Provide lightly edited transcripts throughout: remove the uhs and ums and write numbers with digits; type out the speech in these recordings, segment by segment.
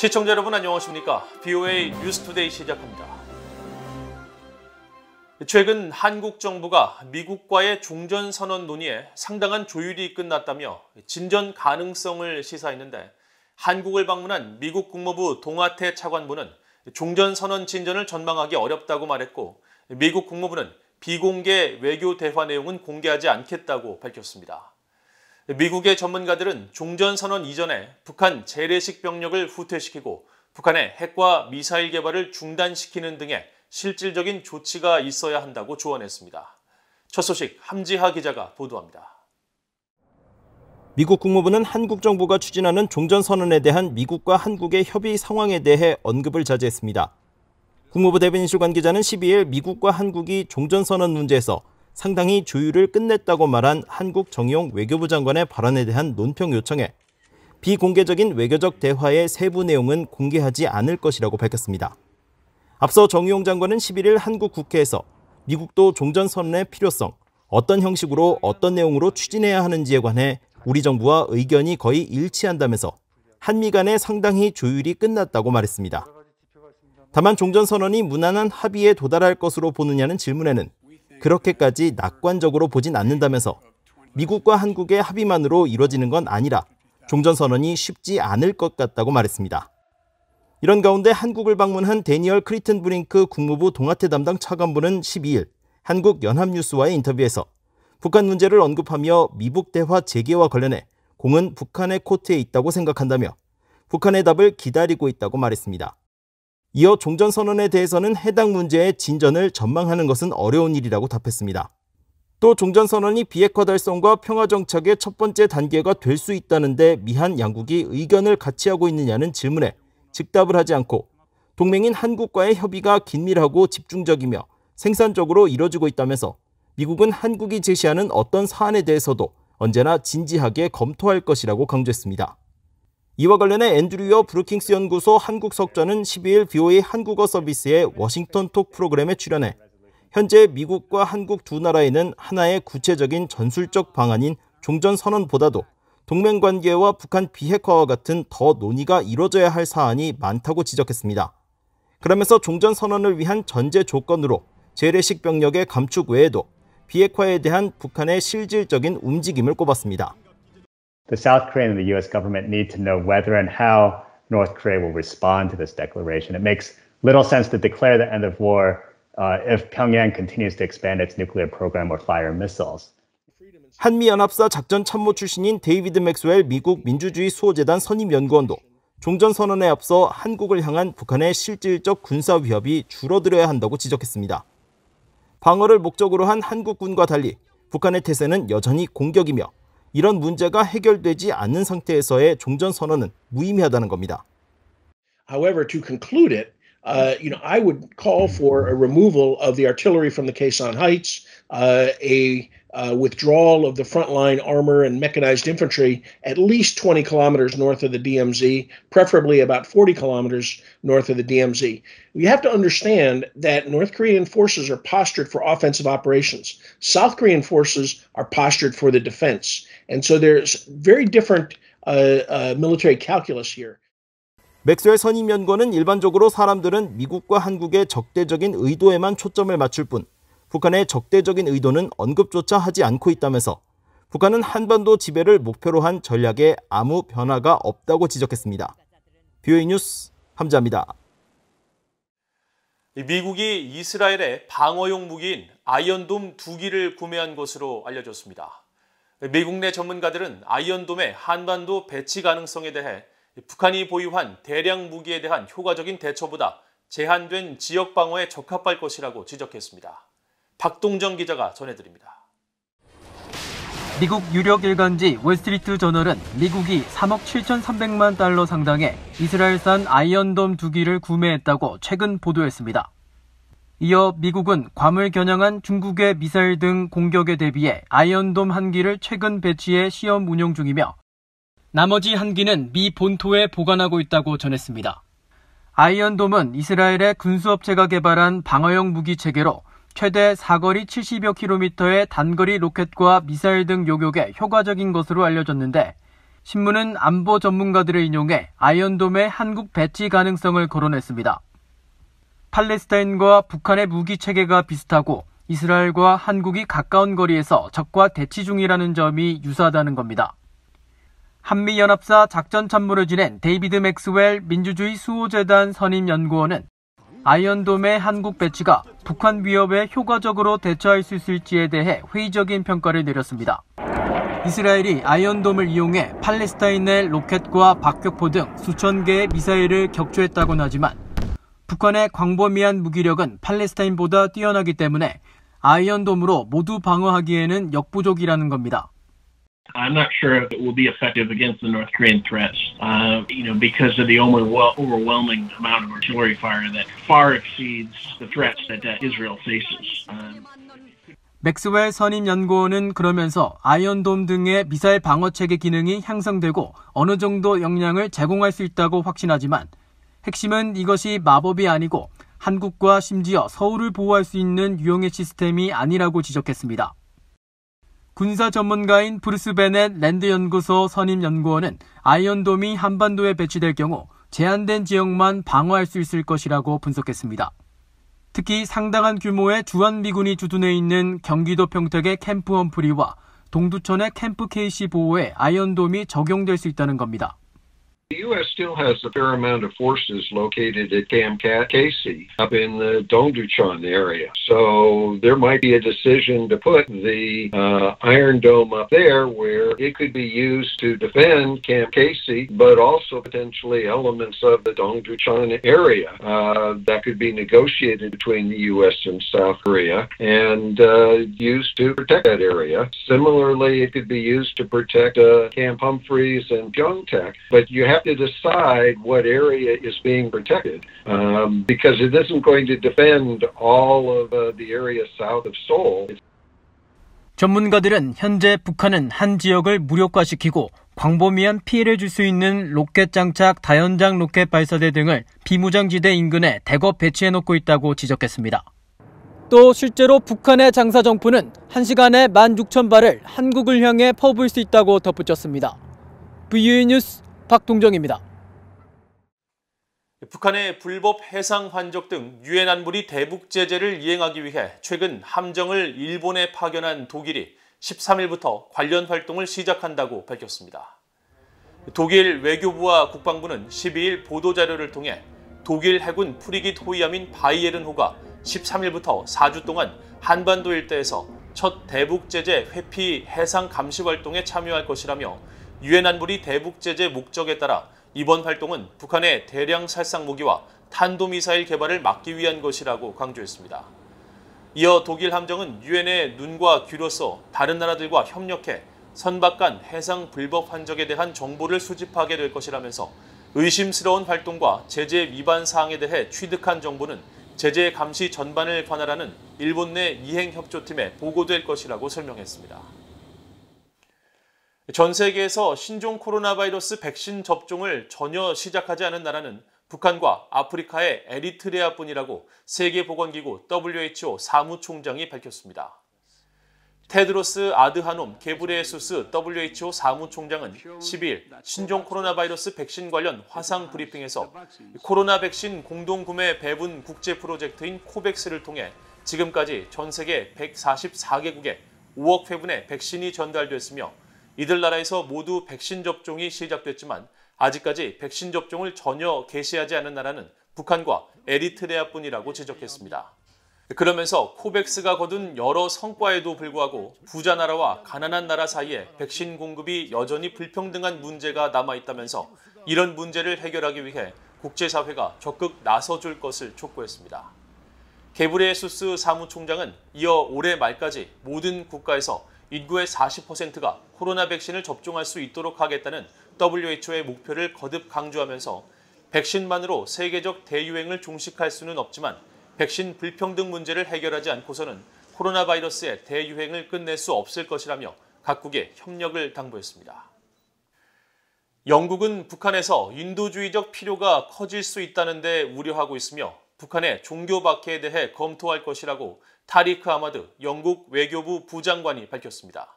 시청자 여러분 안녕하십니까? BOA 뉴스투데이 시작합니다. 최근 한국 정부가 미국과의 종전선언 논의에 상당한 조율이 끝났다며 진전 가능성을 시사했는데 한국을 방문한 미국 국무부 동아태 차관보는 종전선언 진전을 전망하기 어렵다고 말했고 미국 국무부는 비공개 외교 대화 내용은 공개하지 않겠다고 밝혔습니다. 미국의 전문가들은 종전선언 이전에 북한 재래식 병력을 후퇴시키고 북한의 핵과 미사일 개발을 중단시키는 등의 실질적인 조치가 있어야 한다고 조언했습니다. 첫 소식 함지하 기자가 보도합니다. 미국 국무부는 한국 정부가 추진하는 종전선언에 대한 미국과 한국의 협의 상황에 대해 언급을 자제했습니다. 국무부 대변인실 관계자는 12일 미국과 한국이 종전선언 문제에서 상당히 조율을 끝냈다고 말한 한국 정의용 외교부 장관의 발언에 대한 논평 요청에 비공개적인 외교적 대화의 세부 내용은 공개하지 않을 것이라고 밝혔습니다. 앞서 정의용 장관은 11일 한국 국회에서 미국도 종전선언의 필요성, 어떤 형식으로 어떤 내용으로 추진해야 하는지에 관해 우리 정부와 의견이 거의 일치한다면서 한미 간에 상당히 조율이 끝났다고 말했습니다. 다만 종전선언이 무난한 합의에 도달할 것으로 보느냐는 질문에는 그렇게까지 낙관적으로 보진 않는다면서 미국과 한국의 합의만으로 이뤄지는 건 아니라 종전선언이 쉽지 않을 것 같다고 말했습니다. 이런 가운데 한국을 방문한 데니얼 크리튼 브링크 국무부 동아태 담당 차관보는 12일 한국 연합뉴스와의 인터뷰에서 북한 문제를 언급하며 미북 대화 재개와 관련해 공은 북한의 코트에 있다고 생각한다며 북한의 답을 기다리고 있다고 말했습니다. 이어 종전선언에 대해서는 해당 문제의 진전을 전망하는 것은 어려운 일이라고 답했습니다. 또 종전선언이 비핵화 달성과 평화정착의 첫 번째 단계가 될 수 있다는데 미한 양국이 의견을 같이 하고 있느냐는 질문에 즉답을 하지 않고 동맹인 한국과의 협의가 긴밀하고 집중적이며 생산적으로 이뤄지고 있다면서 미국은 한국이 제시하는 어떤 사안에 대해서도 언제나 진지하게 검토할 것이라고 강조했습니다. 이와 관련해 앤드류어 브루킹스 연구소 한국 석좌는 12일 BOA 한국어 서비스의 워싱턴 톡 프로그램에 출연해 현재 미국과 한국 두 나라에는 하나의 구체적인 전술적 방안인 종전선언보다도 동맹관계와 북한 비핵화와 같은 더 논의가 이뤄져야 할 사안이 많다고 지적했습니다. 그러면서 종전선언을 위한 전제 조건으로 재래식 병력의 감축 외에도 비핵화에 대한 북한의 실질적인 움직임을 꼽았습니다. The South Korean and the U.S. government need to know whether and how North Korea will respond to this declaration. It makes little sense to declare the end of war if Pyongyang continues to expand its nuclear program or fire missiles. 한미연합사 작전 참모 출신인 데이비드 맥스웰 미국 민주주의 수호재단 선임연구원도 종전선언에 앞서 한국을 향한 북한의 실질적 군사 위협이 줄어들어야 한다고 지적했습니다. 방어를 목적으로 한 한국군과 달리 북한의 태세는 여전히 공격이며 이런 문제가 해결되지 않는 상태에서의 종전선언은 무의미하다는 겁니다. However, to conclude it, I would call for a removal of the artillery from the Quezon Heights, a withdrawal of the frontline armor and mechanized infantry at least 20 kilometers north of the DMZ, preferably about 40 kilometers north of the DMZ. We have to understand that North Korean forces are postured for offensive operations. South Korean forces are postured for the defense. And so there's very different military calculus here. 맥스웰 선임연구원은 일반적으로 사람들은 미국과 한국의 적대적인 의도에만 초점을 맞출 뿐 북한의 적대적인 의도는 언급조차 하지 않고 있다면서 북한은 한반도 지배를 목표로 한 전략에 아무 변화가 없다고 지적했습니다. BOA 뉴스 함지하입니다. 미국이 이스라엘의 방어용 무기인 아이언돔 2기를 구매한 것으로 알려졌습니다. 미국 내 전문가들은 아이언돔의 한반도 배치 가능성에 대해 북한이 보유한 대량 무기에 대한 효과적인 대처보다 제한된 지역 방어에 적합할 것이라고 지적했습니다. 박동정 기자가 전해드립니다. 미국 유력 일간지 월스트리트 저널은 미국이 3억 7,300만 달러 상당의 이스라엘산 아이언돔 2기를 구매했다고 최근 보도했습니다. 이어 미국은 괌을 겨냥한 중국의 미사일 등 공격에 대비해 아이언돔 1기를 최근 배치해 시험 운용 중이며 나머지 1기는 미 본토에 보관하고 있다고 전했습니다. 아이언돔은 이스라엘의 군수업체가 개발한 방어용 무기 체계로 최대 사거리 70여 킬로미터의 단거리 로켓과 미사일 등 요격에 효과적인 것으로 알려졌는데 신문은 안보 전문가들을 인용해 아이언돔의 한국 배치 가능성을 거론했습니다. 팔레스타인과 북한의 무기 체계가 비슷하고 이스라엘과 한국이 가까운 거리에서 적과 대치 중이라는 점이 유사하다는 겁니다. 한미연합사 작전참모를 지낸 데이비드 맥스웰 민주주의 수호재단 선임연구원은 아이언돔의 한국 배치가 북한 위협에 효과적으로 대처할 수 있을지에 대해 회의적인 평가를 내렸습니다. 이스라엘이 아이언돔을 이용해 팔레스타인 내 로켓과 박격포 등 수천 개의 미사일을 격추했다고는 하지만 북한의 광범위한 무기력은 팔레스타인보다 뛰어나기 때문에 아이언돔으로 모두 방어하기에는 역부족이라는 겁니다. I'm not sure if it will be effective against the North Korean threats, because of the overwhelming amount of artillery fire that far exceeds the threats that Israel faces. 맥스웰 선임 연구원은 그러면서 아이언돔 등의 미사일 방어 체계 기능이 향상되고 어느 정도 역량을 제공할 수 있다고 확신하지만 핵심은 이것이 마법이 아니고 한국과 심지어 서울을 보호할 수 있는 유용의 시스템이 아니라고 지적했습니다. 군사 전문가인 브루스 베넷 랜드 연구소 선임 연구원은 아이언돔이 한반도에 배치될 경우 제한된 지역만 방어할 수 있을 것이라고 분석했습니다. 특히 상당한 규모의 주한미군이 주둔해 있는 경기도 평택의 캠프 험프리와 동두천의 캠프 KC 보호에 아이언돔이 적용될 수 있다는 겁니다. The U.S. still has a fair amount of forces located at Camp Casey up in the Dongducheon area. So there might be a decision to put the Iron Dome up there where it could be used to defend Camp Casey, but also potentially elements of the Dongducheon area that could be negotiated between the U.S. and South Korea and used to protect that area. Similarly, it could be used to protect Camp Humphreys and Pyeongtaek, but you have to decide what area is being protected because it isn't going to defend all of the area south of Seoul. 전문가들은 현재 북한은 한 지역을 무력화시키고 광범위한 피해를 줄 수 있는 로켓 장착 다연장 로켓 발사대 등을 비무장지대 인근에 대거 배치해놓고 있다고 지적했습니다. 또 실제로 북한의 장사정포는 1시간에 16,000발을 한국을 향해 퍼부을 수 있다고 덧붙였습니다. VUE 뉴스 박동정입니다. 북한의 불법 해상 환적 등 유엔 안보리 대북 제재를 이행하기 위해 최근 함정을 일본에 파견한 독일이 13일부터 관련 활동을 시작한다고 밝혔습니다. 독일 외교부와 국방부는 12일 보도자료를 통해 독일 해군 프리깃 호위함인 바이에른호가 13일부터 4주 동안 한반도 일대에서 첫 대북 제재 회피 해상 감시 활동에 참여할 것이라며 유엔 안보리 대북 제재 목적에 따라 이번 활동은 북한의 대량 살상 무기와 탄도미사일 개발을 막기 위한 것이라고 강조했습니다. 이어 독일 함정은 유엔의 눈과 귀로서 다른 나라들과 협력해 선박 간 해상 불법 환적에 대한 정보를 수집하게 될 것이라면서 의심스러운 활동과 제재 위반 사항에 대해 취득한 정보는 제재 감시 전반을 관할하는 일본 내 이행협조팀에 보고될 것이라고 설명했습니다. 전 세계에서 신종 코로나 바이러스 백신 접종을 전혀 시작하지 않은 나라는 북한과 아프리카의 에리트레아뿐이라고 세계보건기구 WHO 사무총장이 밝혔습니다. 테드로스 아드하놈 게브레예수스 WHO 사무총장은 12일 신종 코로나 바이러스 백신 관련 화상 브리핑에서 코로나 백신 공동구매 배분 국제 프로젝트인 코백스를 통해 지금까지 전 세계 144개국에 5억 회분의 백신이 전달됐으며 이들 나라에서 모두 백신 접종이 시작됐지만 아직까지 백신 접종을 전혀 개시하지 않은 나라는 북한과 에리트레아뿐이라고 지적했습니다. 그러면서 코백스가 거둔 여러 성과에도 불구하고 부자 나라와 가난한 나라 사이에 백신 공급이 여전히 불평등한 문제가 남아있다면서 이런 문제를 해결하기 위해 국제사회가 적극 나서줄 것을 촉구했습니다. 게브레예수스 사무총장은 이어 올해 말까지 모든 국가에서 인구의 40%가 코로나 백신을 접종할 수 있도록 하겠다는 WHO의 목표를 거듭 강조하면서 백신만으로 세계적 대유행을 종식할 수는 없지만 백신 불평등 문제를 해결하지 않고서는 코로나 바이러스의 대유행을 끝낼 수 없을 것이라며 각국에 협력을 당부했습니다. 영국은 북한에서 인도주의적 필요가 커질 수 있다는 데 우려하고 있으며 북한의 종교 박해에 대해 검토할 것이라고 타리크 아마드 영국 외교부 부장관이 밝혔습니다.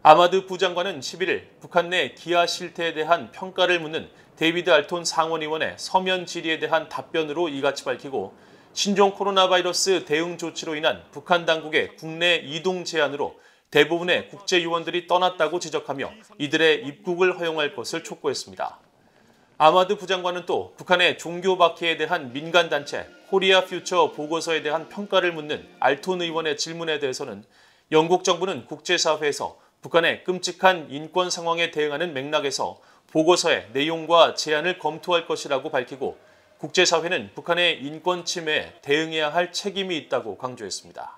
아마드 부장관은 11일 북한 내 기아 실태에 대한 평가를 묻는 데이비드 알톤 상원의원의 서면 질의에 대한 답변으로 이같이 밝히고 신종 코로나 바이러스 대응 조치로 인한 북한 당국의 국내 이동 제한으로 대부분의 국제요원들이 떠났다고 지적하며 이들의 입국을 허용할 것을 촉구했습니다. 아마드 부장관은 또 북한의 종교 박해에 대한 민간단체 코리아 퓨처 보고서에 대한 평가를 묻는 알톤 의원의 질문에 대해서는 영국 정부는 국제사회에서 북한의 끔찍한 인권 상황에 대응하는 맥락에서 보고서의 내용과 제안을 검토할 것이라고 밝히고 국제사회는 북한의 인권 침해에 대응해야 할 책임이 있다고 강조했습니다.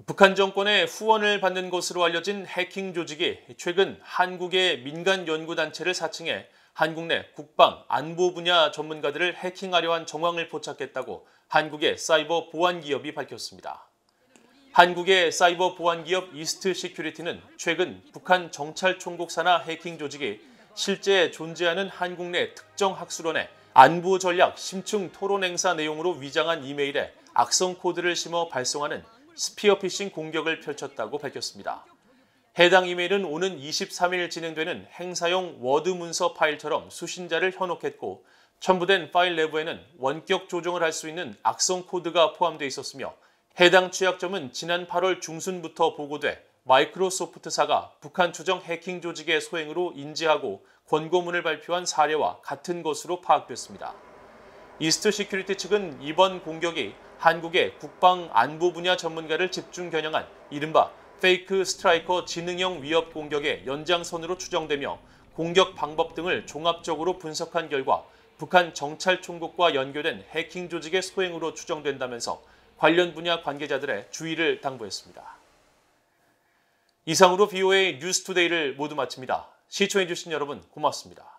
북한 정권의 후원을 받는 것으로 알려진 해킹 조직이 최근 한국의 민간 연구단체를 사칭해 한국 내 국방, 안보 분야 전문가들을 해킹하려 한 정황을 포착했다고 한국의 사이버 보안 기업이 밝혔습니다. 한국의 사이버 보안 기업 이스트 시큐리티는 최근 북한 정찰총국 산하 해킹 조직이 실제 존재하는 한국 내 특정 학술원에 안보 전략 심층 토론 행사 내용으로 위장한 이메일에 악성 코드를 심어 발송하는 스피어피싱 공격을 펼쳤다고 밝혔습니다. 해당 이메일은 오는 23일 진행되는 행사용 워드 문서 파일처럼 수신자를 현혹했고 첨부된 파일 내부에는 원격 조정을 할 수 있는 악성 코드가 포함되어 있었으며 해당 취약점은 지난 8월 중순부터 보고돼 마이크로소프트사가 북한 추정 해킹 조직의 소행으로 인지하고 권고문을 발표한 사례와 같은 것으로 파악됐습니다. 이스트 시큐리티 측은 이번 공격이 한국의 국방 안보 분야 전문가를 집중 겨냥한 이른바 페이크 스트라이커 지능형 위협 공격의 연장선으로 추정되며 공격 방법 등을 종합적으로 분석한 결과 북한 정찰총국과 연결된 해킹 조직의 소행으로 추정된다면서 관련 분야 관계자들의 주의를 당부했습니다. 이상으로 BOA 뉴스투데이를 모두 마칩니다. 시청해주신 여러분 고맙습니다.